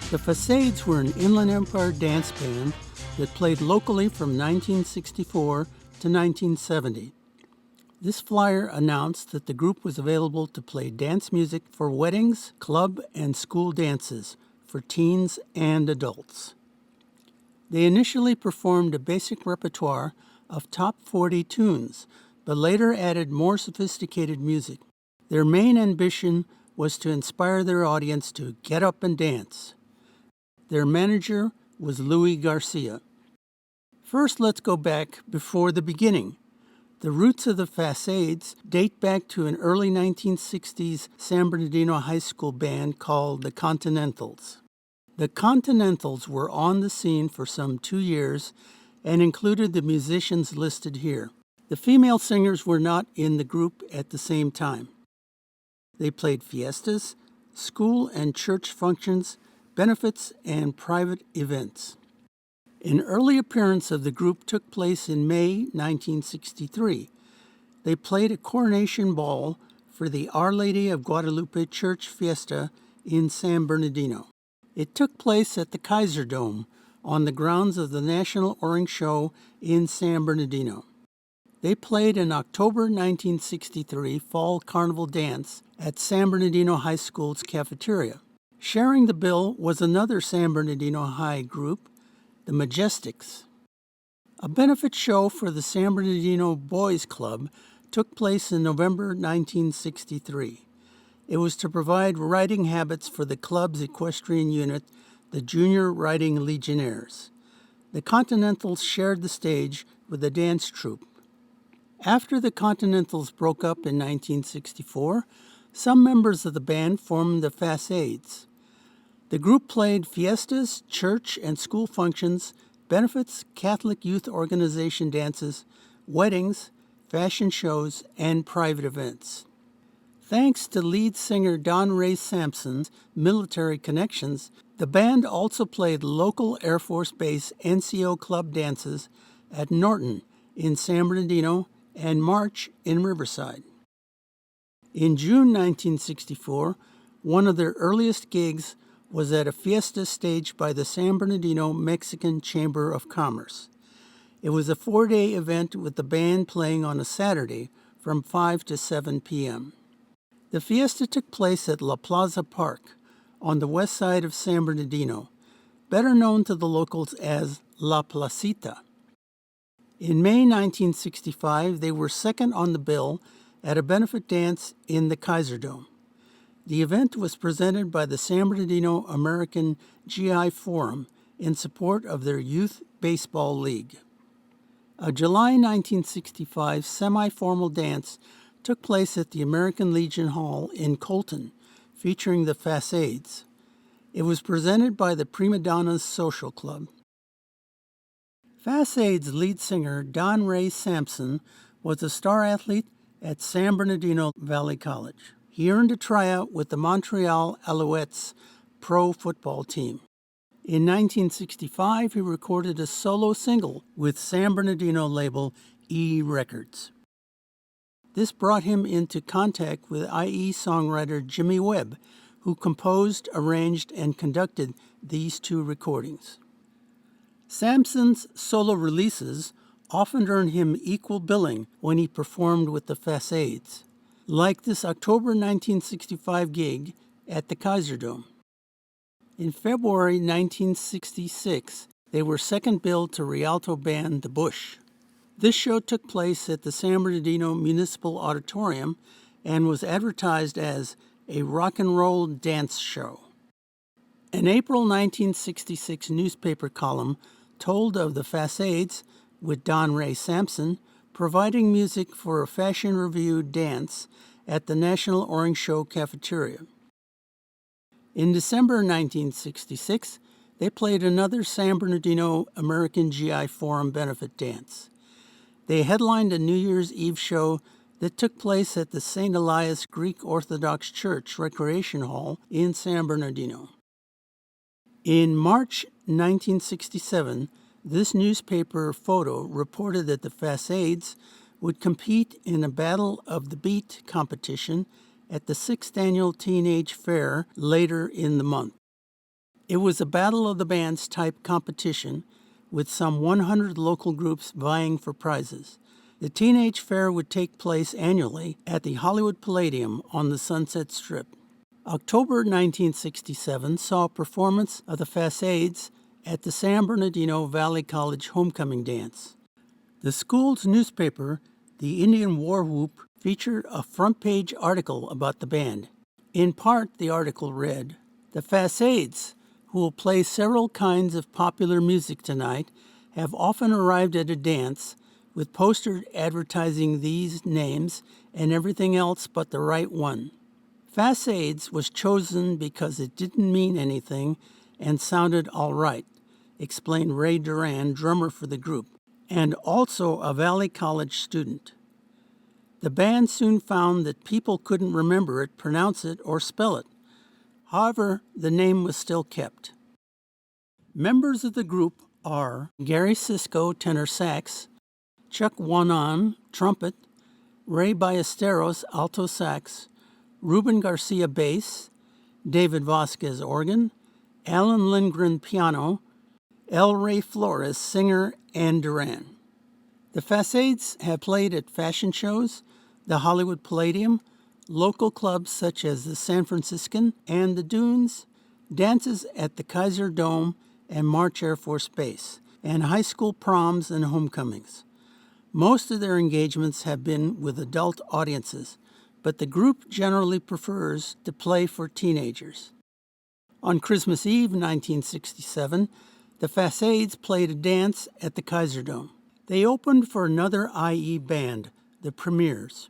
The Fasades were an Inland Empire dance band that played locally from 1964 to 1970. This flyer announced that the group was available to play dance music for weddings, club, and school dances for teens and adults. They initially performed a basic repertoire of top 40 tunes, but later added more sophisticated music. Their main ambition was to inspire their audience to get up and dance. Their manager was Louis Garcia. First, let's go back before the beginning. The roots of the Fasades date back to an early 1960s San Bernardino high school band called the Continentals. The Continentals were on the scene for some 2 years and included the musicians listed here. The female singers were not in the group at the same time. They played fiestas, school and church functions, benefits, and private events. An early appearance of the group took place in May 1963. They played a coronation ball for the Our Lady of Guadalupe Church Fiesta in San Bernardino. It took place at the Kaiser Dome on the grounds of the National Orange Show in San Bernardino. They played an October 1963 Fall Carnival dance at San Bernardino High School's cafeteria. Sharing the bill was another San Bernardino High group, the Majestics. A benefit show for the San Bernardino Boys Club took place in November 1963. It was to provide riding habits for the club's equestrian unit, the Junior Riding Legionnaires. The Continentals shared the stage with a dance troupe. After the Continentals broke up in 1964, some members of the band formed the Fasades. The group played fiestas, church and school functions, benefits, Catholic youth organization dances, weddings, fashion shows, and private events. Thanks to lead singer Don Ray Sampson's military connections, the band also played local Air Force Base NCO club dances at Norton in San Bernardino and March in Riverside. In June 1964, one of their earliest gigs was at a fiesta staged by the San Bernardino Mexican Chamber of Commerce. It was a 4-day event with the band playing on a Saturday from 5 to 7 p.m. The fiesta took place at La Plaza Park on the west side of San Bernardino, better known to the locals as La Placita. In May 1965, they were second on the bill at a benefit dance in the Kaiser Dome. The event was presented by the San Bernardino American GI Forum in support of their Youth Baseball League. A July 1965 semi-formal dance took place at the American Legion Hall in Colton, featuring the Fasades. It was presented by the Prima Donnas Social Club. Fasades lead singer Don Ray Sampson was a star athlete at San Bernardino Valley College. He earned a tryout with the Montreal Alouettes pro football team. In 1965, he recorded a solo single with San Bernardino label E Records. This brought him into contact with IE songwriter Jimmy Webb, who composed, arranged, and conducted these two recordings. Sampson's solo releases often earned him equal billing when he performed with the Fasades, like this October 1965 gig at the Kaiser Dome. In February 1966, they were second billed to Rialto band The Bush. This show took place at the San Bernardino Municipal Auditorium and was advertised as a rock and roll dance show. An April 1966 newspaper column told of the Fasades, with Don Ray Sampson, providing music for a fashion review dance at the National Orange Show cafeteria. In December 1966, they played another San Bernardino American GI Forum benefit dance. They headlined a New Year's Eve show that took place at the St. Elias Greek Orthodox Church Recreation Hall in San Bernardino. In March 1967, this newspaper photo reported that the Fasades would compete in a Battle of the Beat competition at the 6th Annual Teenage Fair later in the month. It was a Battle of the Bands type competition with some 100 local groups vying for prizes. The Teenage Fair would take place annually at the Hollywood Palladium on the Sunset Strip. October 1967 saw a performance of the Fasades at the San Bernardino Valley College Homecoming Dance. The school's newspaper, the Indian War Whoop, featured a front-page article about the band. In part, the article read, "The Fasades, who will play several kinds of popular music tonight, have often arrived at a dance with posters advertising these names and everything else but the right one. Fasades was chosen because it didn't mean anything and sounded all right," explained Ray Duran, drummer for the group, and also a Valley College student. The band soon found that people couldn't remember it, pronounce it, or spell it. However, the name was still kept. Members of the group are Gary Cisco, tenor sax, Chuck Wanon, trumpet, Ray Ballesteros, alto sax, Ruben Garcia, bass, David Vasquez, organ, Alan Lingren, piano, El Ray Flores, singer, and Duran. The Fasades have played at fashion shows, the Hollywood Palladium, local clubs such as the San Franciscan and the Dunes, dances at the Kaiser Dome and March Air Force Base, and high school proms and homecomings. Most of their engagements have been with adult audiences, but the group generally prefers to play for teenagers. On Christmas Eve 1967, the Fasades played a dance at the Kaiser Dome. They opened for another IE band, the Premiers.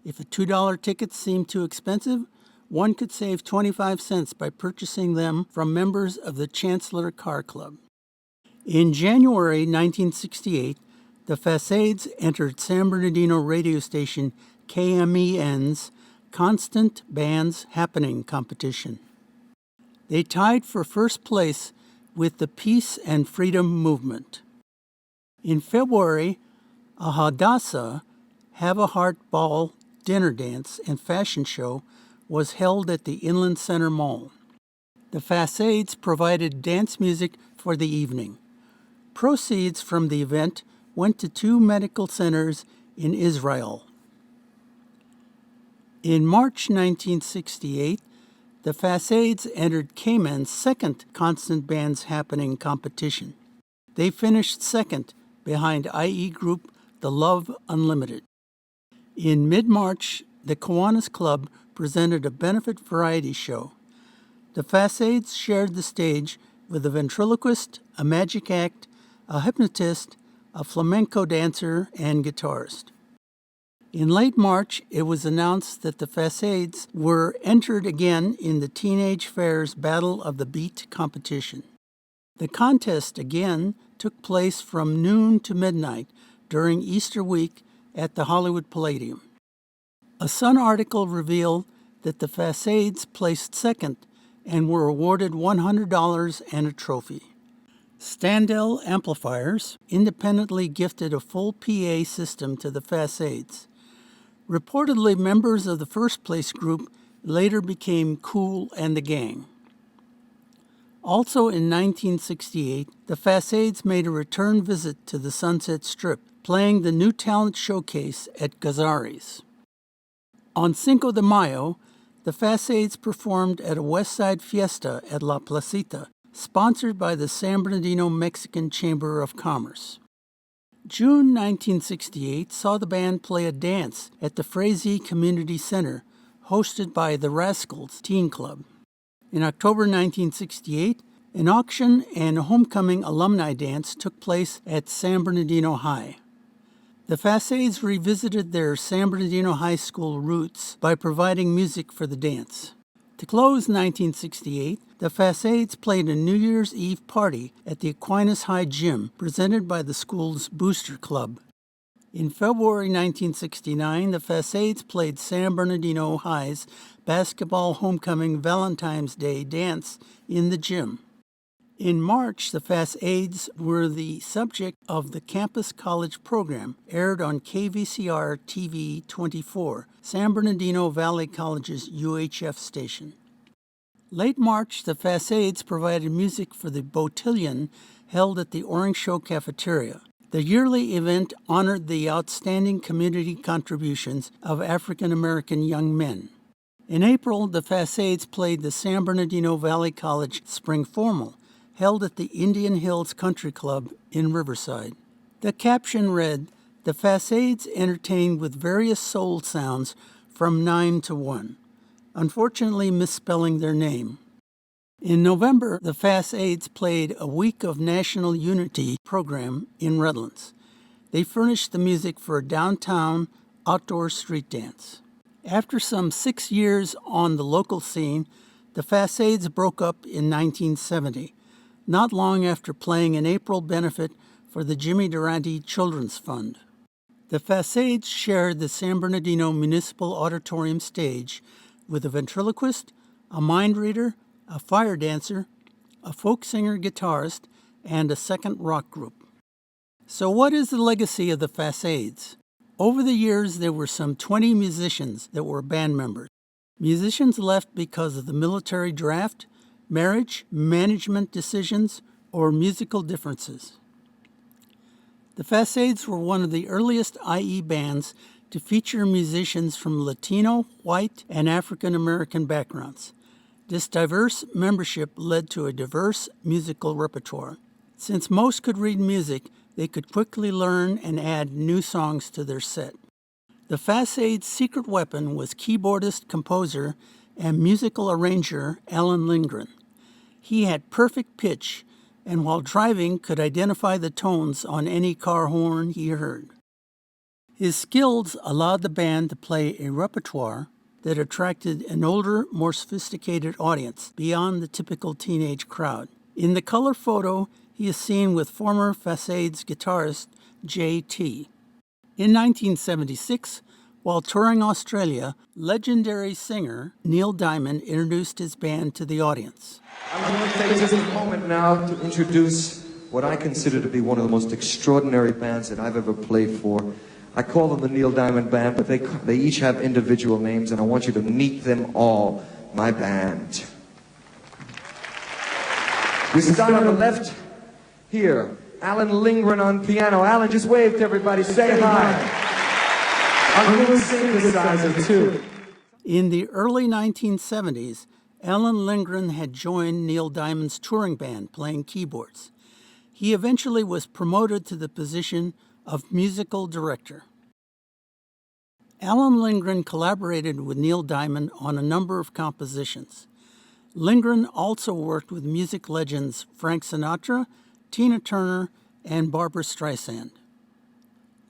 If a $2 ticket seemed too expensive, one could save 25 cents by purchasing them from members of the Chancellor Car Club. In January 1968, the Fasades entered San Bernardino radio station KMEN's Constant Bands Happening competition. They tied for first place with the Peace and Freedom Movement. In February, a Hadassah Have a Heart Ball dinner dance and fashion show was held at the Inland Center Mall. The Fasades provided dance music for the evening. Proceeds from the event went to 2 medical centers in Israel. In March 1968, the Fasades entered Cayman's second Constant Bands Happening competition. They finished second behind IE group The Love Unlimited. In mid-March, the Kiwanis Club presented a benefit variety show. The Fasades shared the stage with a ventriloquist, a magic act, a hypnotist, a flamenco dancer, and guitarist. In late March, it was announced that the Fasades were entered again in the Teenage Fair's Battle of the Beat competition. The contest again took place from noon to midnight during Easter week at the Hollywood Palladium. A Sun article revealed that the Fasades placed second and were awarded $100 and a trophy. Standell Amplifiers independently gifted a full PA system to the Fasades. Reportedly, members of the first place group later became Kool and the Gang. Also in 1968, the Fasades made a return visit to the Sunset Strip, playing the New Talent Showcase at Gazzari's. On Cinco de Mayo, the Fasades performed at a West Side Fiesta at La Placita, sponsored by the San Bernardino Mexican Chamber of Commerce. June 1968 saw the band play a dance at the Frazee Community Center, hosted by the Rascals Teen Club. In October 1968, an auction and homecoming alumni dance took place at San Bernardino High. The Fasades revisited their San Bernardino High School roots by providing music for the dance. To close 1968, the Fasades played a New Year's Eve party at the Aquinas High Gym, presented by the school's Booster Club. In February 1969, the Fasades played San Bernardino High's basketball homecoming Valentine's Day dance in the gym. In March, the Fasades were the subject of the Campus College program, aired on KVCR TV 24, San Bernardino Valley College's UHF station. Late March, the Fasades provided music for the Botillion held at the Orange Show Cafeteria. The yearly event honored the outstanding community contributions of African American young men. In April, the Fasades played the San Bernardino Valley College Spring Formal, held at the Indian Hills Country Club in Riverside. The caption read, "The Fasades entertained with various soul sounds from 9 to 1, unfortunately misspelling their name." In November, the Fasades played a Week of National Unity program in Redlands. They furnished the music for a downtown outdoor street dance. After some 6 years on the local scene, the Fasades broke up in 1970, not long after playing an April benefit for the Jimmy Durante Children's Fund. The Fasades shared the San Bernardino Municipal Auditorium stage with a ventriloquist, a mind reader, a fire dancer, a folk singer guitarist, and a second rock group. So what is the legacy of the Fasades? Over the years, there were some 20 musicians that were band members. Musicians left because of the military draft, marriage, management decisions, or musical differences. The Fasades were one of the earliest IE bands to feature musicians from Latino, white, and African American backgrounds. This diverse membership led to a diverse musical repertoire. Since most could read music, they could quickly learn and add new songs to their set. The Fasades' secret weapon was keyboardist, composer, and musical arranger Alan Lingren. He had perfect pitch, and while driving could identify the tones on any car horn he heard. His skills allowed the band to play a repertoire that attracted an older, more sophisticated audience beyond the typical teenage crowd. In the color photo, he is seen with former Fasades guitarist J.T. In 1976, while touring Australia, legendary singer Neil Diamond introduced his band to the audience. I'm going to take just a moment now to introduce what I consider to be one of the most extraordinary bands that I've ever played for. I call them the Neil Diamond Band, but they each have individual names, and I want you to meet them all. My band. We start on the left here. Alan Lingren on piano. Alan, just wave to everybody. Say hi. I'm going to synthesizer too. In the early 1970s, Alan Lingren had joined Neil Diamond's touring band playing keyboards. He eventually was promoted to the position of musical director. Alan Lingren collaborated with Neil Diamond on a number of compositions. Lingren also worked with music legends Frank Sinatra, Tina Turner, and Barbra Streisand.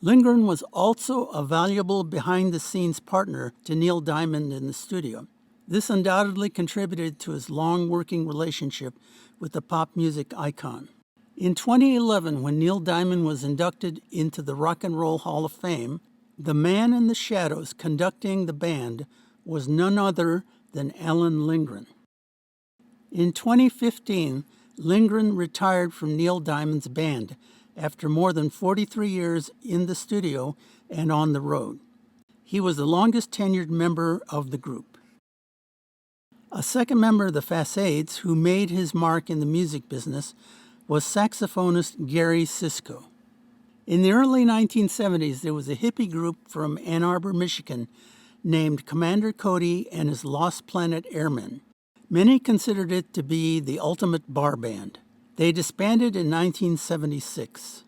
Lingren was also a valuable behind-the-scenes partner to Neil Diamond in the studio. This undoubtedly contributed to his long working relationship with the pop music icon. In 2011, when Neil Diamond was inducted into the Rock and Roll Hall of Fame, the man in the shadows conducting the band was none other than Alan Lingren. In 2015, Lingren retired from Neil Diamond's band after more than 43 years in the studio and on the road. He was the longest tenured member of the group. A second member of the Fasades who made his mark in the music business was saxophonist Gary Cisco. In the early 1970s, there was a hippie group from Ann Arbor, Michigan, named Commander Cody and his Lost Planet Airmen. Many considered it to be the ultimate bar band. They disbanded in 1976.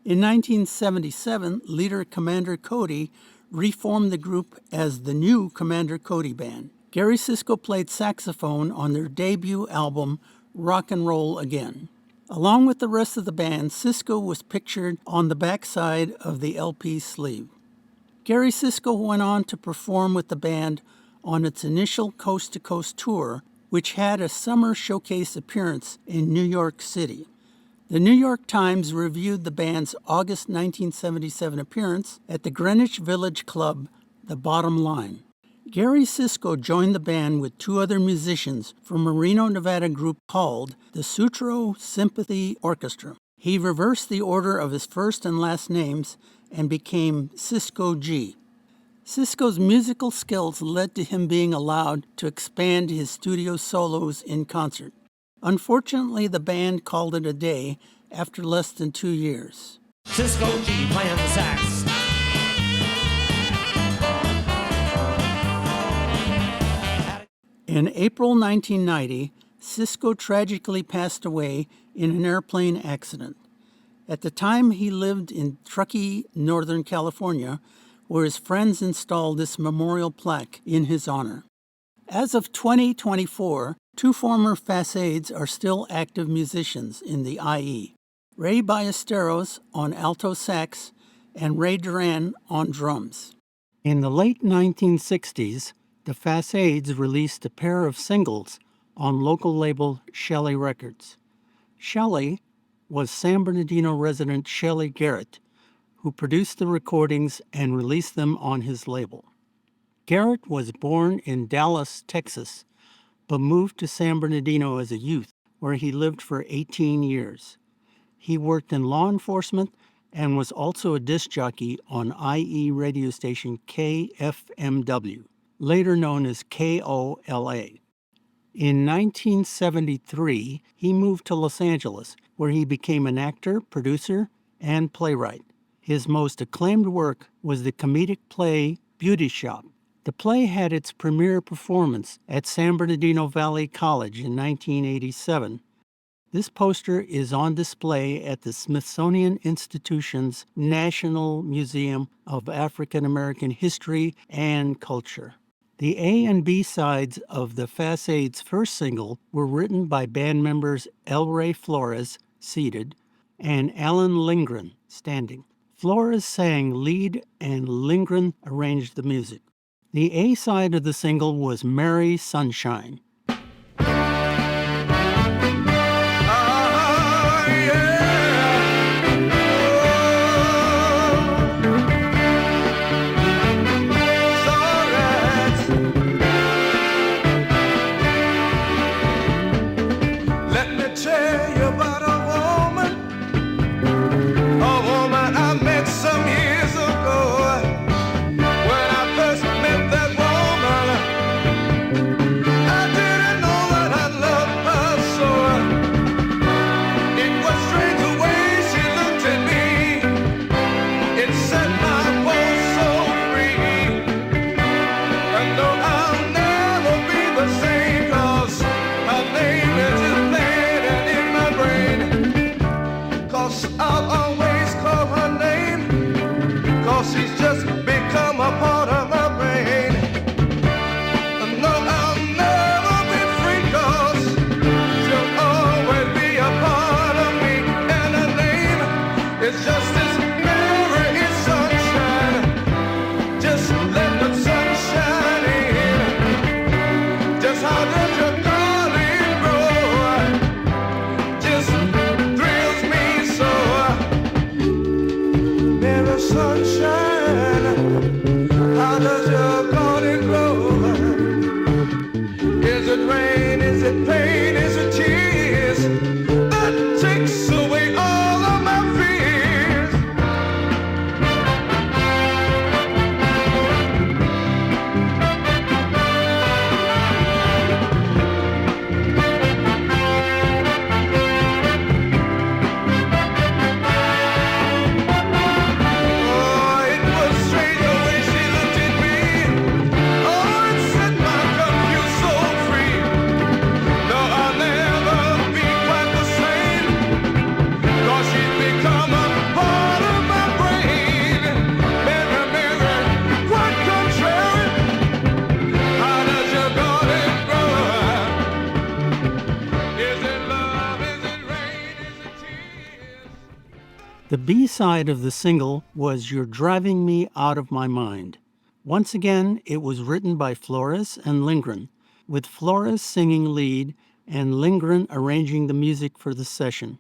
In 1977, leader Commander Cody reformed the group as the new Commander Cody Band. Gary Cisco played saxophone on their debut album, Rock and Roll Again. Along with the rest of the band, Cisco was pictured on the backside of the LP sleeve. Gary Cisco went on to perform with the band on its initial coast-to-coast tour, which had a summer showcase appearance in New York City. The New York Times reviewed the band's August 1977 appearance at the Greenwich Village Club, The Bottom Line. Gary Cisco joined the band with two other musicians from a Reno, Nevada group called the Sutro Sympathy Orchestra. He reversed the order of his first and last names and became Cisco G. Cisco's musical skills led to him being allowed to expand his studio solos in concert. Unfortunately, the band called it a day after less than 2 years. Cisco G playing the sax. In April 1990, Cisco tragically passed away in an airplane accident. At the time, he lived in Truckee, Northern California, where his friends installed this memorial plaque in his honor. As of 2024, 2 former Fasades are still active musicians in the IE. Ray Ballesteros on alto sax and Ray Duran on drums. In the late 1960s, the Fasades released a pair of singles on local label Shelly Records. Shelly was San Bernardino resident Shelly Garrett, who produced the recordings and released them on his label. Garrett was born in Dallas, Texas, but moved to San Bernardino as a youth, where he lived for 18 years. He worked in law enforcement and was also a disc jockey on IE radio station KFMW, later known as KOLA. In 1973, he moved to Los Angeles, where he became an actor, producer, and playwright. His most acclaimed work was the comedic play Beauty Shop. The play had its premiere performance at San Bernardino Valley College in 1987. This poster is on display at the Smithsonian Institution's National Museum of African American History and Culture. The A and B sides of the Fasades' first single were written by band members LeRoy Flores, seated, and Alan Lingren, standing. Flores sang lead and Lingren arranged the music. The A side of the single was Merry Sunshine. The B-side of the single was You're Driving Me Out of My Mind. Once again, it was written by Flores and Lingren, with Flores singing lead and Lingren arranging the music for the session.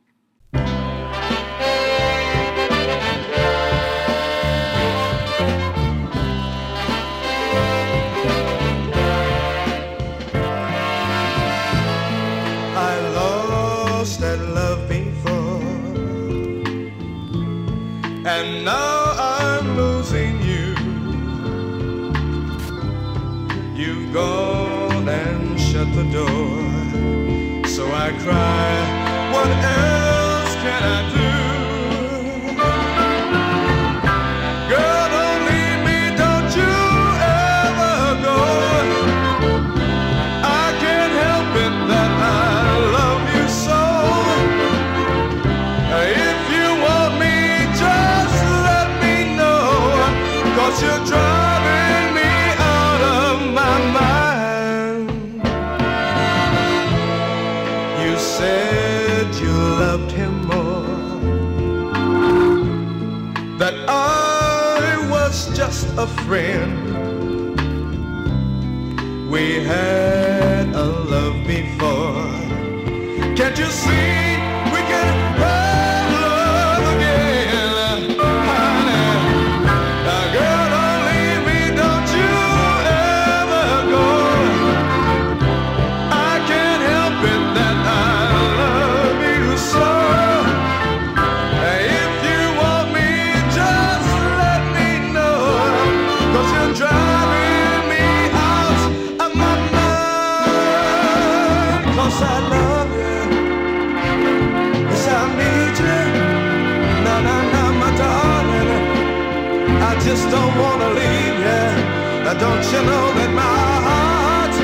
I lost that love before, and now I'm losing you. I cry, what else can I do? Girl, don't leave me, don't you ever go. I can't help it that I love you so. If you want me, just let me know, 'cause you're driving me out of my mind. You said you loved him more, that I was just a friend. We had a love before. Can't you see we can have love again? Honey, now girl, don't leave me, don't you ever go. I can't help it that I love you so. If you want me, just let me know, 'cause you're driving me out of my mind. 'Cause I love you, yes I need you. No, no, no, my darling, I just don't wanna leave you. Now don't you know that my heart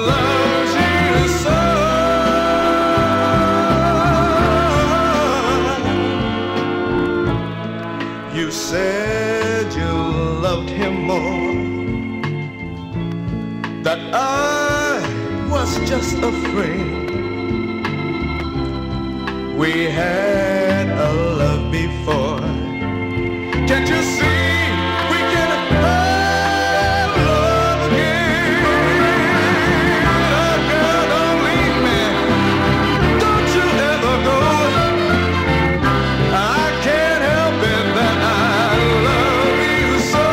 loves you so. You said you loved him more, that I was just a friend. We had a love before. Can't you see we can have love again? Oh, girl, don't leave me, don't you ever go. I can't help it that I love you so.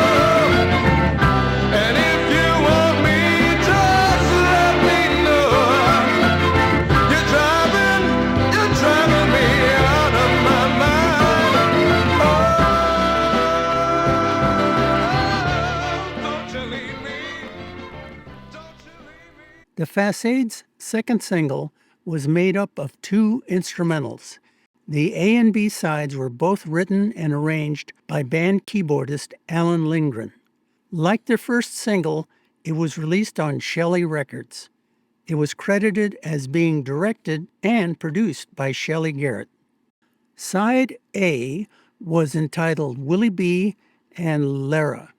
And if you want me, just let me know. You're driving me out of my mind. Oh, don't you leave me, don't you leave me. The Fasades' second single was made up of two instrumentals. The A and B sides were both written and arranged by band keyboardist Alan Lingren. Like their first single, it was released on Shelly Records. It was credited as being directed and produced by Shelly Garrett. Side A was entitled Willie B. and Lara.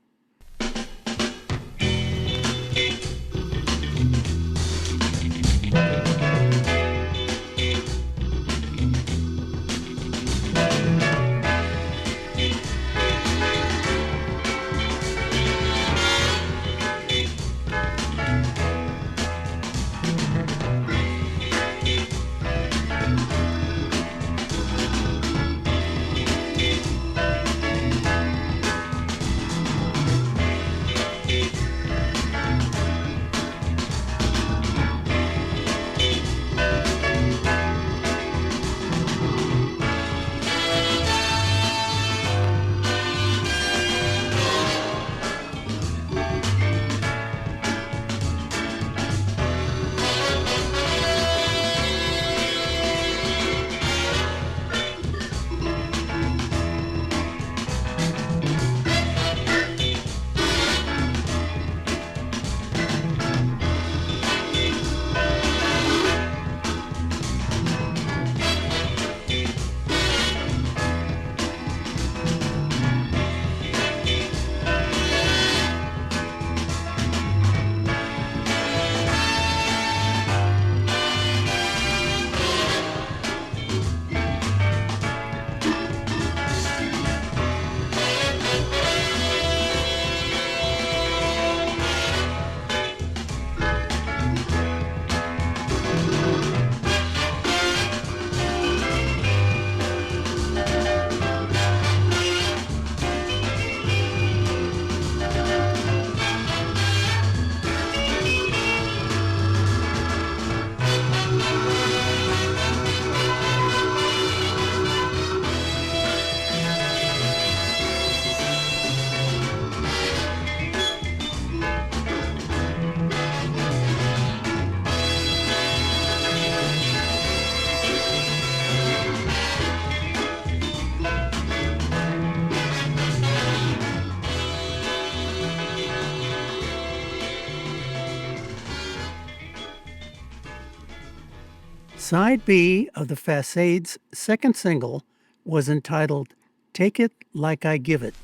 Side B of the Fasades' second single was entitled Take It Like I Give It.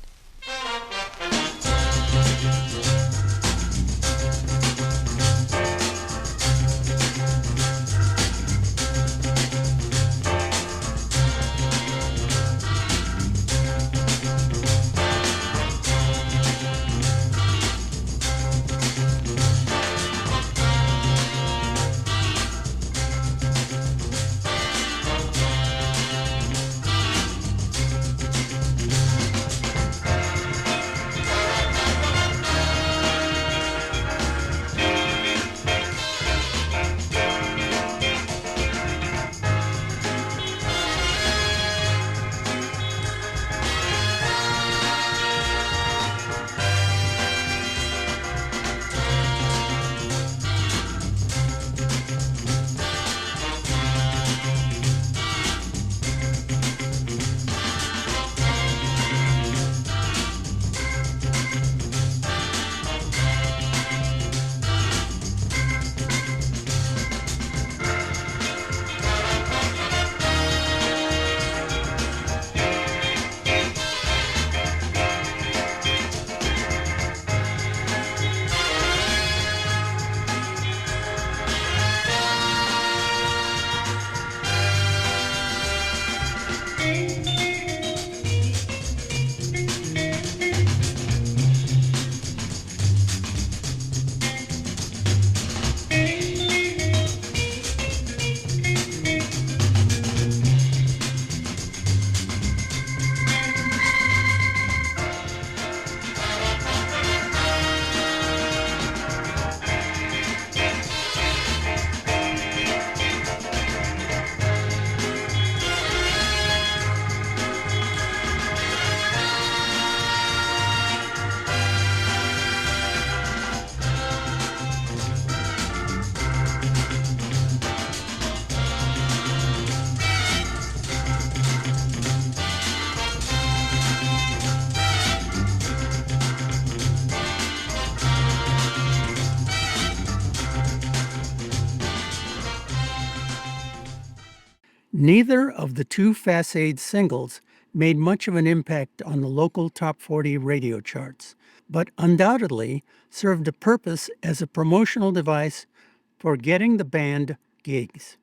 Neither of the two Facades singles made much of an impact on the local top 40 radio charts, but undoubtedly served a purpose as a promotional device for getting the band gigs.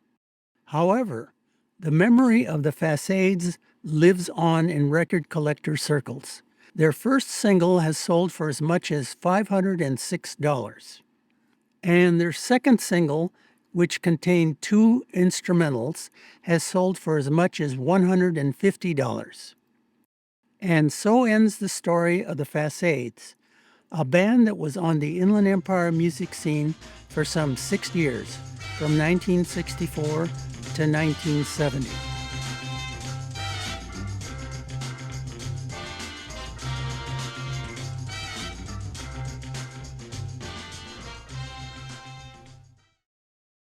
However, the memory of the Fasades lives on in record collector circles. Their first single has sold for as much as $506. And their second single, which contained two instrumentals, has sold for as much as $150. And so ends the story of the Fasades, a band that was on the Inland Empire music scene for some 6 years, from 1964 to 1970.